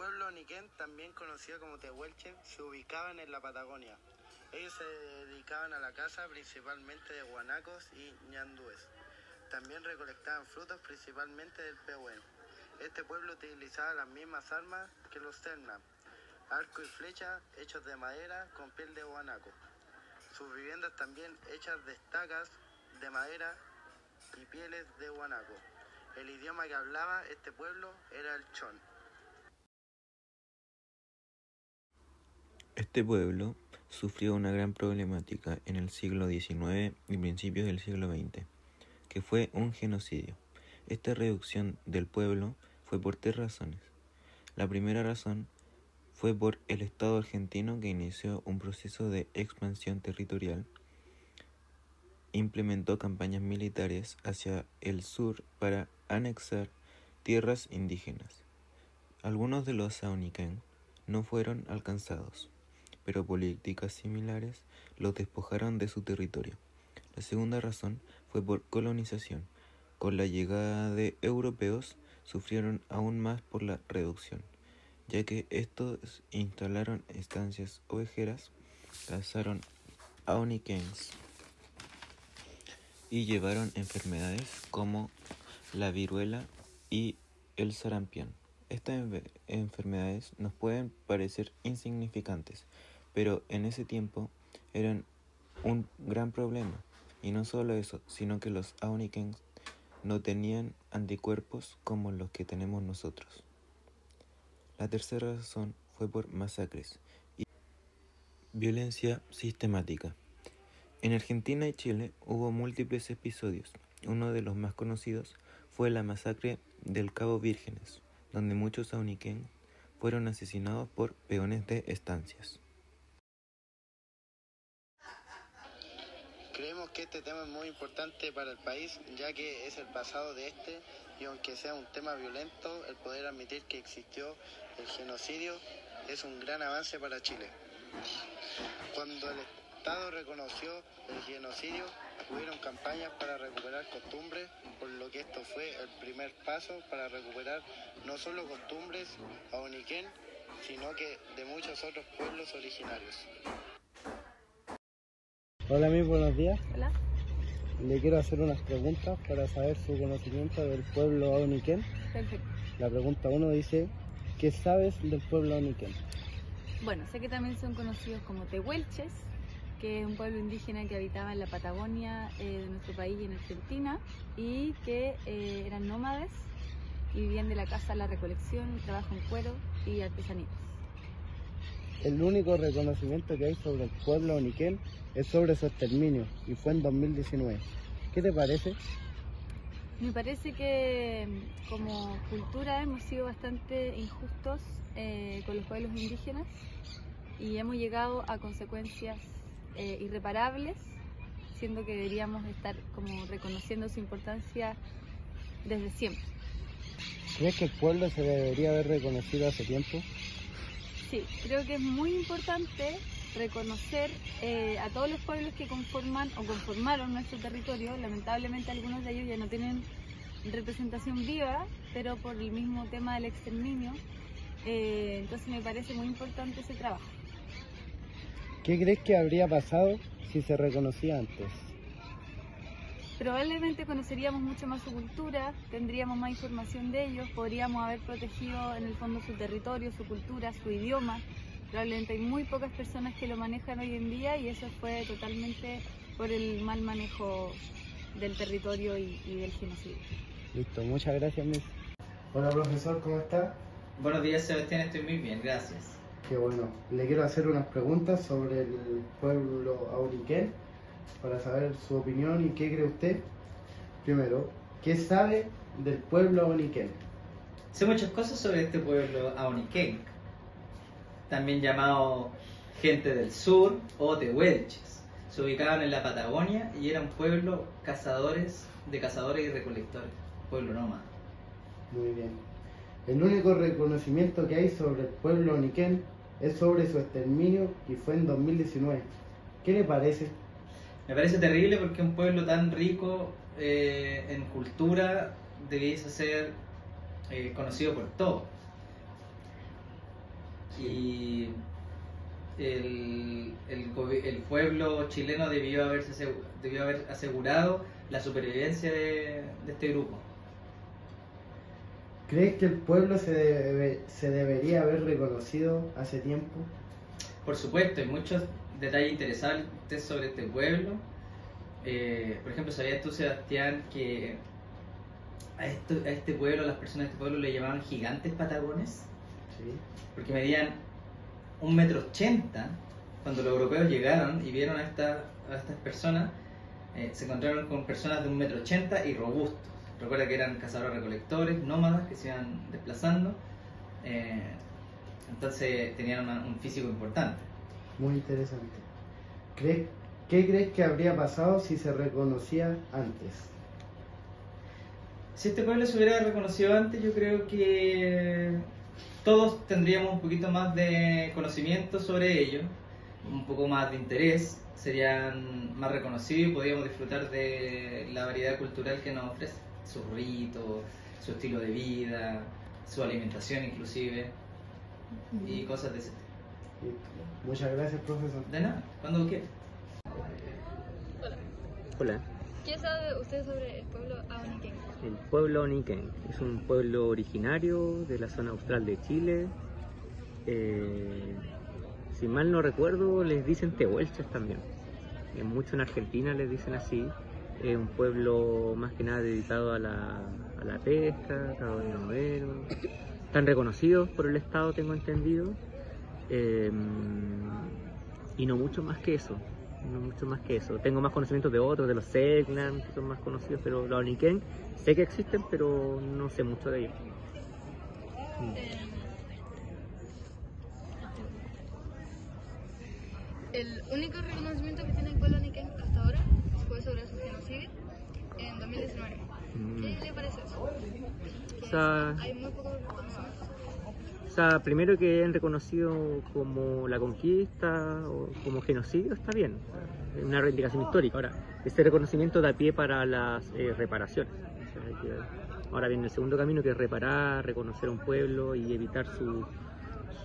pueblo Oniquén, también conocido como Tehuelche, se ubicaban en la Patagonia. Ellos se dedicaban a la caza principalmente de guanacos y ñandúes. También recolectaban frutos principalmente del pehuen. Este pueblo utilizaba las mismas armas que los Selknam, arco y flecha hechos de madera con piel de guanaco. Sus viviendas también hechas de estacas de madera y pieles de guanaco. El idioma que hablaba este pueblo era el chon. Este pueblo sufrió una gran problemática en el siglo XIX y principios del siglo XX, que fue un genocidio. Esta reducción del pueblo fue por tres razones. La primera razón fue por el Estado argentino, que inició un proceso de expansión territorial, implementó campañas militares hacia el sur para anexar tierras indígenas. Algunos de los Oniquén no fueron alcanzados, pero políticas similares los despojaron de su territorio. La segunda razón fue por colonización. Con la llegada de europeos sufrieron aún más por la reducción, ya que estos instalaron estancias ovejeras, cazaron Oniquéns y llevaron enfermedades como la viruela y el sarampión. Estas enfermedades nos pueden parecer insignificantes, pero en ese tiempo eran un gran problema. Y no solo eso, sino que los Oniquén no tenían anticuerpos como los que tenemos nosotros. La tercera razón fue por masacres y violencia sistemática. En Argentina y Chile hubo múltiples episodios. Uno de los más conocidos fue la masacre del Cabo Vírgenes, donde muchos Oniquén fueron asesinados por peones de estancias. Creemos que este tema es muy importante para el país, ya que es el pasado de este, y aunque sea un tema violento, el poder admitir que existió el genocidio es un gran avance para Chile. Cuando el Estado reconoció el genocidio, hubieron campañas para recuperar costumbres, por lo que esto fue el primer paso para recuperar no solo costumbres Oniquén, sino que de muchos otros pueblos originarios. Hola, muy buenos días. Hola. Le quiero hacer unas preguntas para saber su conocimiento del pueblo Oniquén. Perfecto. La pregunta 1 dice, ¿qué sabes del pueblo Oniquén? Bueno, sé que también son conocidos como tehuelches, que es un pueblo indígena que habitaba en la Patagonia de nuestro país y en Argentina, y que eran nómades y vivían de la caza a la recolección, trabajo en cuero y artesanías. El único reconocimiento que hay sobre el pueblo Oniquén es sobre su exterminio y fue en 2019. ¿Qué te parece? Me parece que como cultura hemos sido bastante injustos con los pueblos indígenas y hemos llegado a consecuencias irreparables, siendo que deberíamos estar como reconociendo su importancia desde siempre. ¿Crees que el pueblo se debería haber reconocido hace tiempo? Sí, creo que es muy importante reconocer a todos los pueblos que conforman o conformaron nuestro territorio. Lamentablemente algunos de ellos ya no tienen representación viva, pero por el mismo tema del exterminio, entonces me parece muy importante ese trabajo. ¿Qué crees que habría pasado si se reconocía antes? Probablemente conoceríamos mucho más su cultura, tendríamos más información de ellos, podríamos haber protegido en el fondo su territorio, su cultura, su idioma. Probablemente hay muy pocas personas que lo manejan hoy en día y eso fue totalmente por el mal manejo del territorio y del genocidio. Listo, muchas gracias, Miss. Hola, profesor, ¿cómo está? Buenos días, Sebastián, estoy muy bien, gracias. Qué bueno. Le quiero hacer unas preguntas sobre el pueblo Oniquén para saber su opinión y qué cree usted. Primero, ¿qué sabe del pueblo Oniquén? Sé muchas cosas sobre este pueblo Oniquén, también llamado gente del sur o tehuelches. Se ubicaban en la Patagonia y era un pueblo de cazadores y recolectores, pueblo nómada. Muy bien. El único reconocimiento que hay sobre el pueblo Oniquén es sobre su exterminio y fue en 2019. ¿Qué le parece? Me parece terrible porque un pueblo tan rico en cultura debiese ser conocido por todos. y el pueblo chileno debió haber asegurado la supervivencia de este grupo. ¿Crees que el pueblo se debería haber reconocido hace tiempo? Por supuesto, hay muchos detalles interesantes sobre este pueblo. Por ejemplo, ¿sabías tú, Sebastián, que a este pueblo, las personas de este pueblo le llamaban gigantes patagones? Sí. Porque medían 1,80 m. Cuando los europeos llegaron y vieron a estas personas, se encontraron con personas de 1,80 m y robustos. Recuerda que eran cazadores-recolectores, nómadas que se iban desplazando. Entonces tenían un físico importante. Muy interesante. ¿Qué crees que habría pasado si se reconocía antes? Si este pueblo se hubiera reconocido antes, yo creo que todos tendríamos un poquito más de conocimiento sobre ello, un poco más de interés, serían más reconocidos y podríamos disfrutar de la variedad cultural que nos ofrece, sus ritos, su estilo de vida, su alimentación inclusive, y cosas de ese tipo. Muchas gracias, profesor. De nada, cuando quieras. Hola. ¿Qué sabe usted sobre el pueblo Aoniquén? El pueblo Aoniquén es un pueblo originario de la zona austral de Chile. Si mal no recuerdo, les dicen tehuelches también. Mucho en Argentina les dicen así. Es un pueblo más que nada dedicado a la pesca, ganadero. Están reconocidos por el Estado, tengo entendido. Y no mucho más que eso. Tengo más conocimientos de otros, de los Selknam, que son más conocidos, pero los Aoniquén sé que existen, pero no sé mucho de ellos. El único reconocimiento que tiene el pueblo Aoniquén hasta ahora fue sobre su genocidio en 2019. ¿Qué le parece eso? Hay muy poco reconocimiento. O sea, primero que hayan reconocido como la conquista o como genocidio, está bien. Es una reivindicación histórica. Ahora, ese reconocimiento da pie para las reparaciones. O sea, ahora viene el segundo camino, que es reparar, reconocer a un pueblo y evitar su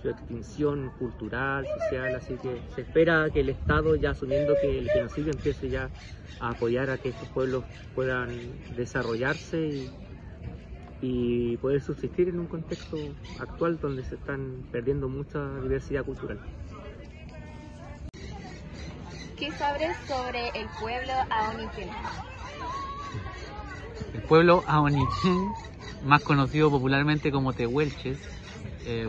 extinción cultural, social. Así que se espera que el Estado, ya asumiendo que el genocidio, empiece ya a apoyar a que estos pueblos puedan desarrollarse y poder subsistir en un contexto actual donde se están perdiendo mucha diversidad cultural. ¿Qué sabes sobre el pueblo Aoniquén? El pueblo Aoniquén, más conocido popularmente como tehuelches,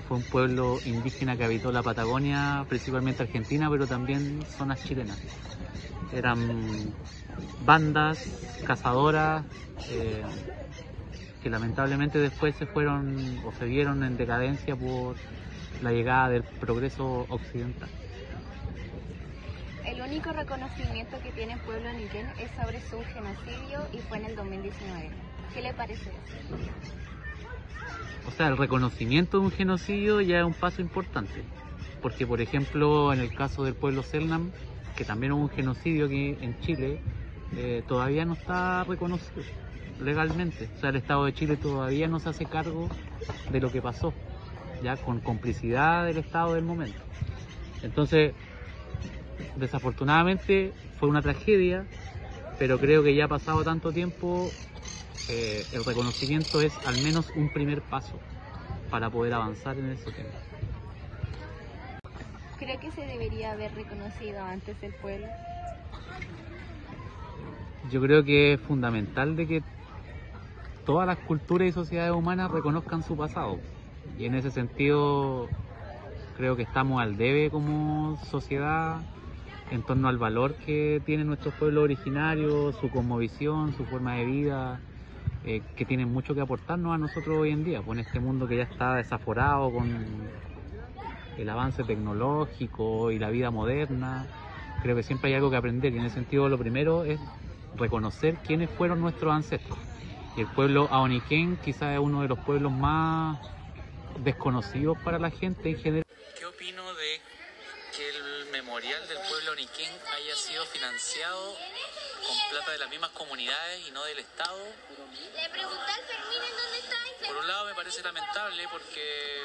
fue un pueblo indígena que habitó la Patagonia, principalmente Argentina, pero también zonas chilenas. Eran bandas cazadoras que lamentablemente después se vieron en decadencia por la llegada del progreso occidental. El único reconocimiento que tiene el pueblo Aoniquén es sobre su genocidio y fue en el 2019. ¿Qué le parece eso? O sea, el reconocimiento de un genocidio ya es un paso importante, porque por ejemplo en el caso del pueblo Selknam, que también hubo un genocidio aquí en Chile, todavía no está reconocido legalmente. O sea, el Estado de Chile todavía no se hace cargo de lo que pasó, ya con complicidad del Estado del momento. Entonces, desafortunadamente fue una tragedia, pero creo que ya ha pasado tanto tiempo, el reconocimiento es al menos un primer paso para poder avanzar en ese tema. ¿Cree que se debería haber reconocido antes el pueblo? Yo creo que es fundamental de que todas las culturas y sociedades humanas reconozcan su pasado, y en ese sentido creo que estamos al debe como sociedad en torno al valor que tienen nuestros pueblos originarios, su cosmovisión, su forma de vida, que tienen mucho que aportarnos a nosotros hoy en día, pues en este mundo que ya está desaforado con el avance tecnológico y la vida moderna. Creo que siempre hay algo que aprender, y en ese sentido lo primero es reconocer quiénes fueron nuestros ancestros. Y el pueblo Aoniquén quizás es uno de los pueblos más desconocidos para la gente en general. ¿Qué opino de que el memorial del pueblo Aoniquén haya sido financiado con plata de las mismas comunidades y no del Estado? Le pregunté al Fermín en dónde está y Por un lado me parece lamentable porque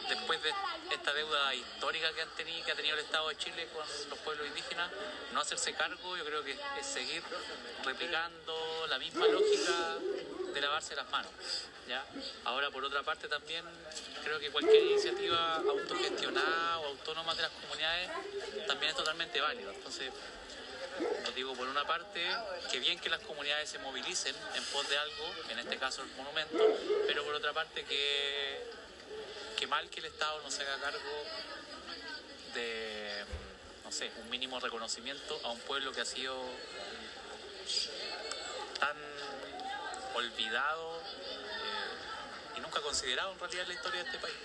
después de esta deuda histórica que ha tenido el Estado de Chile con los pueblos indígenas, no hacerse cargo, yo creo que es seguir replicando la misma lógica de lavarse las manos, ¿ya? Ahora, por otra parte, también creo que cualquier iniciativa autogestionada o autónoma de las comunidades también es totalmente válida. Entonces, os digo, por una parte, que bien que las comunidades se movilicen en pos de algo, en este caso el monumento, pero por otra parte que mal que el Estado no se haga cargo de, no sé, un mínimo reconocimiento a un pueblo que ha sido tan olvidado y nunca considerado en realidad en la historia de este país.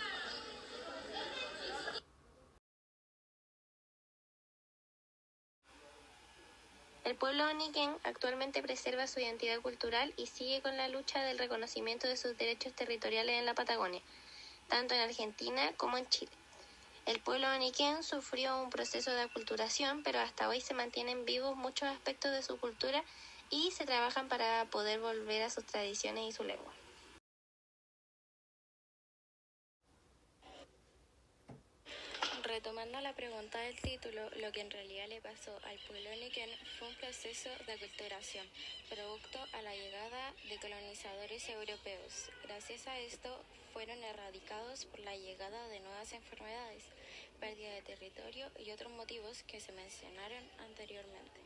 El pueblo oniquén actualmente preserva su identidad cultural y sigue con la lucha del reconocimiento de sus derechos territoriales en la Patagonia, tanto en Argentina como en Chile. El pueblo oniquén sufrió un proceso de aculturación, pero hasta hoy se mantienen vivos muchos aspectos de su cultura y se trabajan para poder volver a sus tradiciones y su lengua. Retomando la pregunta del título, lo que en realidad le pasó al pueblo oniquén fue un proceso de aculturación, producto a la llegada de colonizadores europeos. Gracias a esto, fueron erradicados por la llegada de nuevas enfermedades, pérdida de territorio y otros motivos que se mencionaron anteriormente.